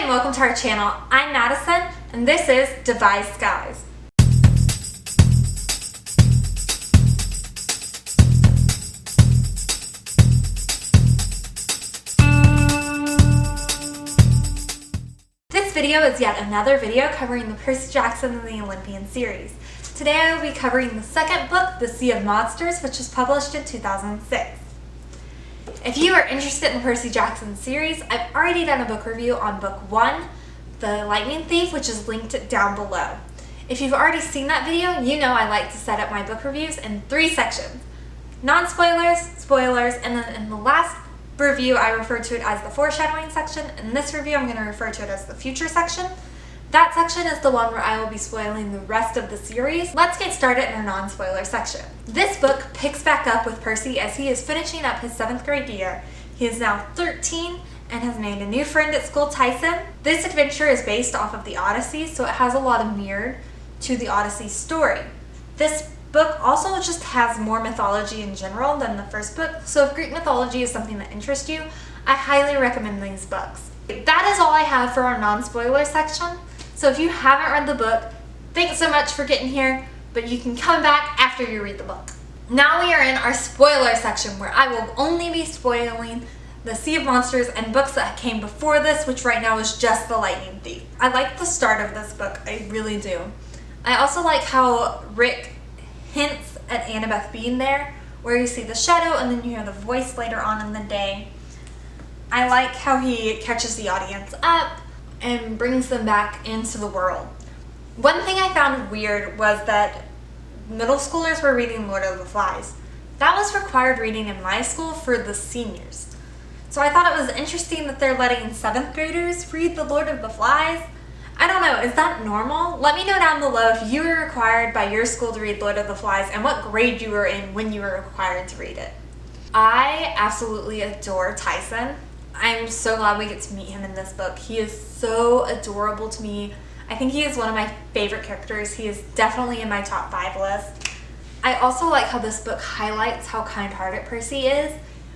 and welcome to our channel. I'm Madison and this is Devised Skies. This video is yet another video covering the Percy Jackson and the Olympians series. Today I will be covering the second book, The Sea of Monsters, which was published in 2006. If you are interested in the Percy Jackson series, I've already done a book review on book 1, The Lightning Thief, which is linked down below. If you've already seen that video, you know I like to set up my book reviews in 3 sections. Non-spoilers, spoilers, and then in the last review I refer to it as the foreshadowing section. In this review I'm going to refer to it as the future section. That section is the one where I will be spoiling the rest of the series. Let's get started in our non-spoiler section. This book picks back up with Percy as he is finishing up his 7th grade year. He is now 13 and has made a new friend at school, Tyson. This adventure is based off of the Odyssey, so it has a lot of mirrored to the Odyssey story. This book also just has more mythology in general than the first book, so if Greek mythology is something that interests you, I highly recommend these books. That is all I have for our non-spoiler section. So if you haven't read the book, thanks so much for getting here, but you can come back after you read the book. Now we are in our spoiler section where I will only be spoiling The Sea of Monsters and books that came before this, which right now is just The Lightning Thief. I like the start of this book, I really do. I also like how Rick hints at Annabeth being there, where you see the shadow and then you hear the voice later on in the day. I like how he catches the audience up and brings them back into the world. One thing I found weird was that middle schoolers were reading Lord of the Flies. That was required reading in my school for the seniors. So I thought it was interesting that they're letting 7th graders read the Lord of the Flies. I don't know, is that normal? Let me know down below if you were required by your school to read Lord of the Flies and what grade you were in when you were required to read it. I absolutely adore Tyson. I'm so glad we get to meet him in this book. He is so adorable to me. I think he is one of my favorite characters. He is definitely in my top 5 list. I also like how this book highlights how kind-hearted Percy is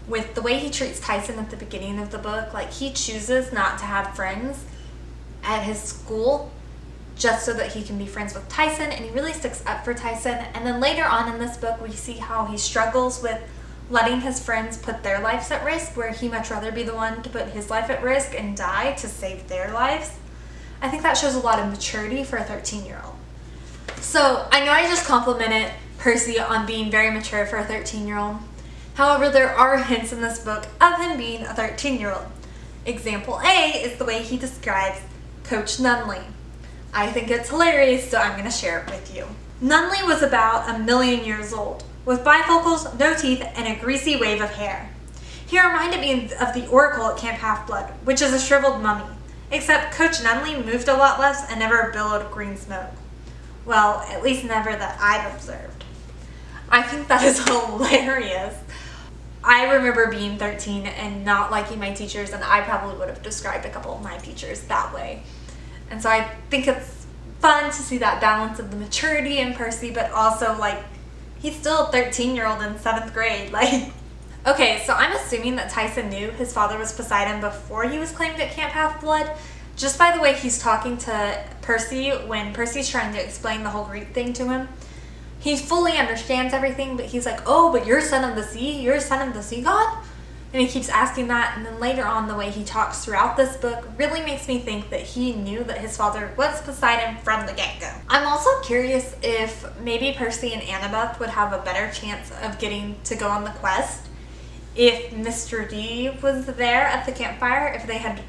with the way he treats Tyson at the beginning of the book. Like, he chooses not to have friends at his school just so that he can be friends with Tyson, and he really sticks up for Tyson. And then later on in this book we see how he struggles with letting his friends put their lives at risk, where he much rather be the one to put his life at risk and die to save their lives. I think that shows a lot of maturity for a 13-year-old. So I know I just complimented Percy on being very mature for a 13-year-old. However, there are hints in this book of him being a 13-year-old. Example A is the way he describes Coach Nunley. I think it's hilarious, so I'm going to share it with you. Nunley was about 1,000,000 years old, with bifocals, no teeth, and a greasy wave of hair. He reminded me of the Oracle at Camp Half-Blood, which is a shriveled mummy, except Coach Nunley moved a lot less and never billowed green smoke. Well, at least never that I've observed. I think that is hilarious. I remember being 13 and not liking my teachers, and I probably would have described a couple of my teachers that way. And so I think it's fun to see that balance of the maturity in Percy, but also, like, he's still a 13-year-old in 7th grade. Like, okay, so I'm assuming that Tyson knew his father was Poseidon before he was claimed at Camp Half-Blood, just by the way he's talking to Percy when Percy's trying to explain the whole Greek thing to him. He fully understands everything, but he's like, oh, but you're son of the sea? You're a son of the sea god? And he keeps asking that, and then later on the way he talks throughout this book really makes me think that he knew that his father was Poseidon from the get-go. I'm also curious if maybe Percy and Annabeth would have a better chance of getting to go on the quest if Mr. D was there at the campfire, if they had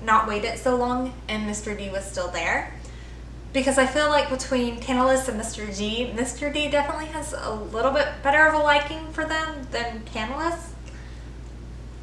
not waited so long and Mr. D was still there. Because I feel like between Tantalus and Mr. D definitely has a little bit better of a liking for them than Tantalus.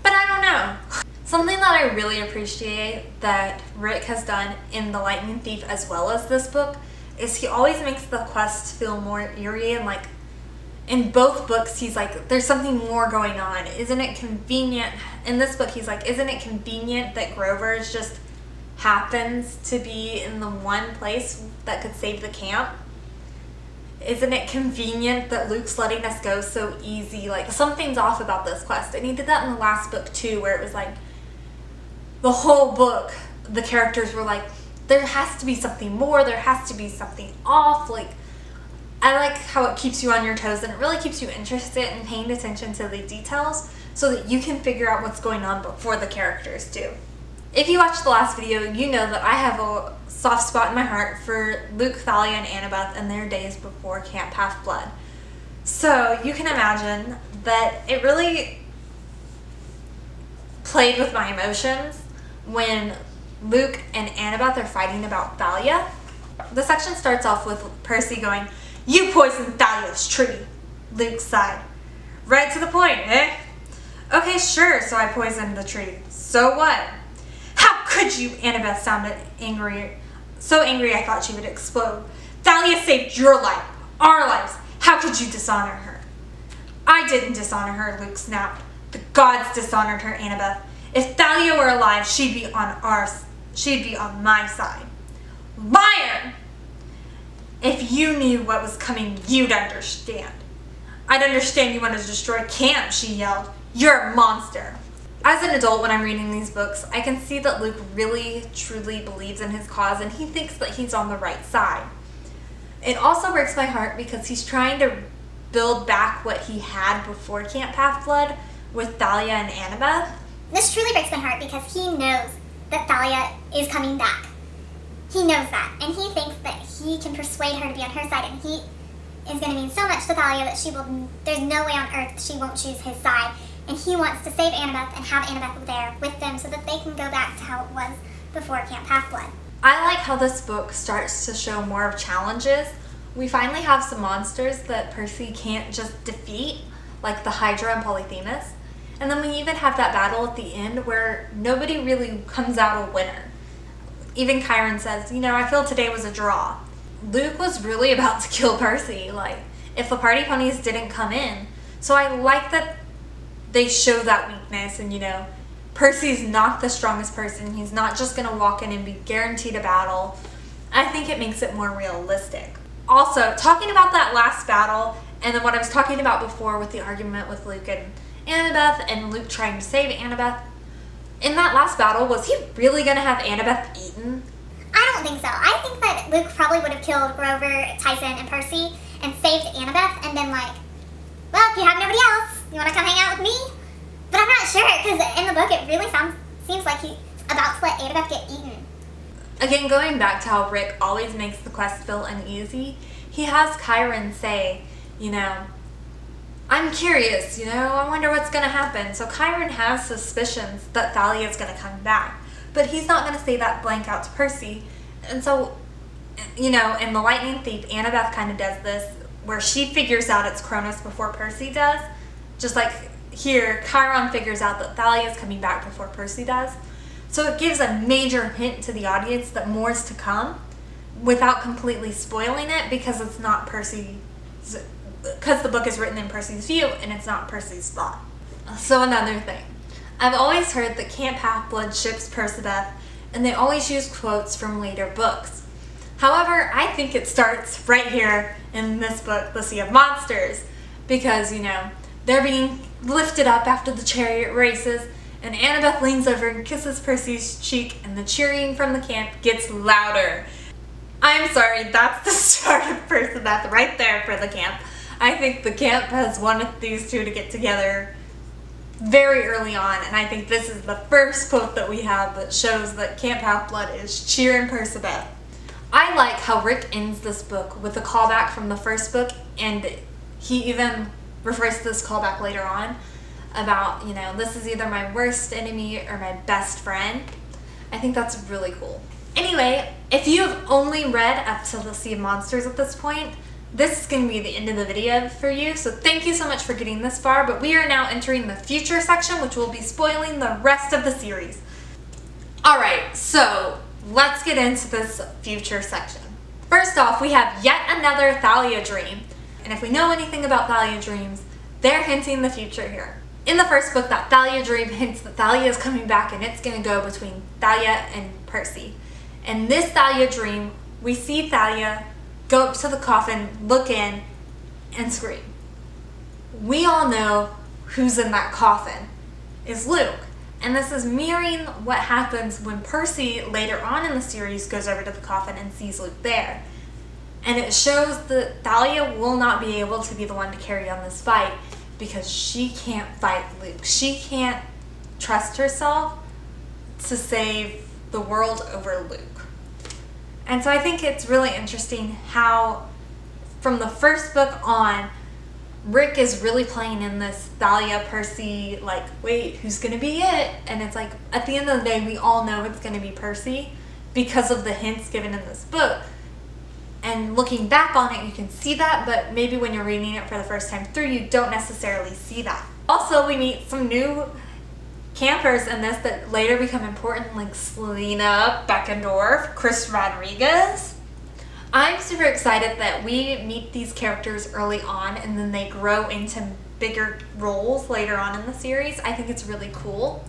But I don't know. Something that I really appreciate that Rick has done in The Lightning Thief as well as this book is he always makes the quest feel more eerie, and like in both books he's like, there's something more going on. Isn't it convenient? In this book he's like, isn't it convenient that Grover's just happens to be in the one place that could save the camp? Isn't it convenient that Luke's letting us go so easy? Like, something's off about this quest. And he did that in the last book too, where it was like the whole book the characters were like, there has to be something more, there has to be something off. Like, I like how it keeps you on your toes, and it really keeps you interested in paying attention to the details so that you can figure out what's going on before the characters do. If you watched the last video, you know that I have a soft spot in my heart for Luke, Thalia, and Annabeth and their days before Camp Half-Blood. So you can imagine that it really played with my emotions when Luke and Annabeth are fighting about Thalia. The section starts off with Percy going, "You poisoned Thalia's tree." Luke sighed. "Right to the point, eh? Okay, sure, so I poisoned the tree. So what?" "How could you?" Annabeth sounded angry. So angry I thought she would explode. "Thalia saved your life, our lives. How could you dishonor her?" "I didn't dishonor her," Luke snapped. "The gods dishonored her, Annabeth. If Thalia were alive, she'd be on my side." "Liar! If you knew what was coming, you'd understand." "I'd understand you want to destroy camp," she yelled. "You're a monster." As an adult, when I'm reading these books, I can see that Luke really, truly believes in his cause, and he thinks that he's on the right side. It also breaks my heart because he's trying to build back what he had before Camp Half-Blood with Thalia and Annabeth. This truly breaks my heart because he knows that Thalia is coming back. He knows that, and he thinks that he can persuade her to be on her side, and he is going to mean so much to Thalia that there's no way on earth she won't choose his side, and he wants to save Annabeth and have Annabeth there with them so that they can go back to how it was before Camp Half-Blood. I like how this book starts to show more of challenges. We finally have some monsters that Percy can't just defeat, like the Hydra and Polyphemus. And then we even have that battle at the end where nobody really comes out a winner. Even Chiron says, "I feel today was a draw." Luke was really about to kill Percy, like, if the party ponies didn't come in. So I like that they show that weakness, and Percy's not the strongest person. He's not just going to walk in and be guaranteed a battle. I think it makes it more realistic. Also, talking about that last battle, and then what I was talking about before with the argument with Luke and Annabeth, and Luke trying to save Annabeth, in that last battle, was he really going to have Annabeth eaten? I don't think so. I think that Luke probably would have killed Grover, Tyson, and Percy and saved Annabeth and been like, "Well, if you have nobody else, you want to come hang out with me?" But I'm not sure, because in the book it really seems like he's about to let Annabeth get eaten. Again, going back to how Rick always makes the quest feel uneasy, he has Chiron say, "I'm curious, I wonder what's going to happen." So Chiron has suspicions that Thalia is going to come back, but he's not going to say that blank out to Percy. And so, in The Lightning Thief, Annabeth kind of does this, where she figures out it's Cronus before Percy does. Just like here, Chiron figures out that Thalia is coming back before Percy does. So it gives a major hint to the audience that more is to come without completely spoiling it, because it's not because the book is written in Percy's view and it's not Percy's thought. So another thing. I've always heard that Camp Half-Blood ships Percabeth, and they always use quotes from later books. However, I think it starts right here in this book, The Sea of Monsters, because, they're being lifted up after the chariot races, and Annabeth leans over and kisses Percy's cheek, and the cheering from the camp gets louder. I'm sorry, that's the start of Percabeth right there for the camp. I think the camp has wanted these two to get together very early on, and I think this is the first quote that we have that shows that Camp Half-Blood is cheering Percabeth. I like how Rick ends this book with a callback from the first book, and he even refers to this callback later on about, this is either my worst enemy or my best friend. I think that's really cool. Anyway, if you have only read up to The Sea of Monsters at this point, this is going to be the end of the video for you, so thank you so much for getting this far, but we are now entering the future section, which will be spoiling the rest of the series. Alright, so let's get into this future section. First off, we have yet another Thalia dream, and if we know anything about Thalia dreams, they're hinting the future here. In the first book, that Thalia dream hints that Thalia is coming back, and it's going to go between Thalia and Percy. In this Thalia dream, we see Thalia go up to the coffin, look in, and scream. We all know who's in that coffin is Luke. And this is mirroring what happens when Percy, later on in the series, goes over to the coffin and sees Luke there. And it shows that Thalia will not be able to be the one to carry on this fight because she can't fight Luke. She can't trust herself to save the world over Luke. And so I think it's really interesting how from the first book on, Rick is really playing in this Thalia, Percy, like, wait, who's gonna be it? And it's like, at the end of the day, we all know it's gonna be Percy because of the hints given in this book. And looking back on it, you can see that, but maybe when you're reading it for the first time through, you don't necessarily see that. Also, we meet some new campers in this that later become important, like Selena Beckendorf, Chris Rodriguez. I'm super excited that we meet these characters early on and then they grow into bigger roles later on in the series. I think it's really cool.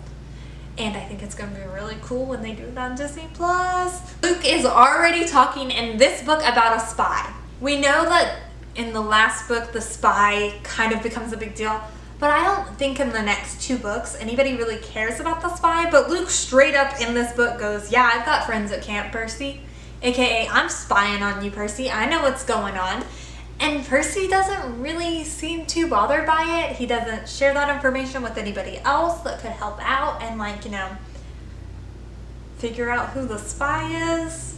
And I think it's going to be really cool when they do it on Disney+. Luke is already talking in this book about a spy. We know that in the last book, the spy kind of becomes a big deal. But I don't think in the next 2 books anybody really cares about the spy. But Luke straight up in this book goes, yeah, I've got friends at Camp Percy. AKA, I'm spying on you, Percy. I know what's going on. And Percy doesn't really seem too bothered by it. He doesn't share that information with anybody else that could help out and, like, you know, figure out who the spy is.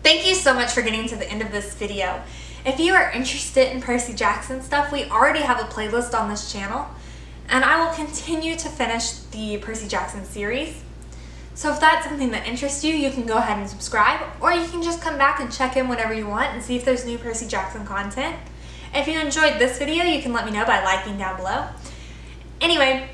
Thank you so much for getting to the end of this video. If you are interested in Percy Jackson stuff, we already have a playlist on this channel. And I will continue to finish the Percy Jackson series. So if that's something that interests you, you can go ahead and subscribe, or you can just come back and check in whenever you want and see if there's new Percy Jackson content. If you enjoyed this video, you can let me know by liking down below. Anyway,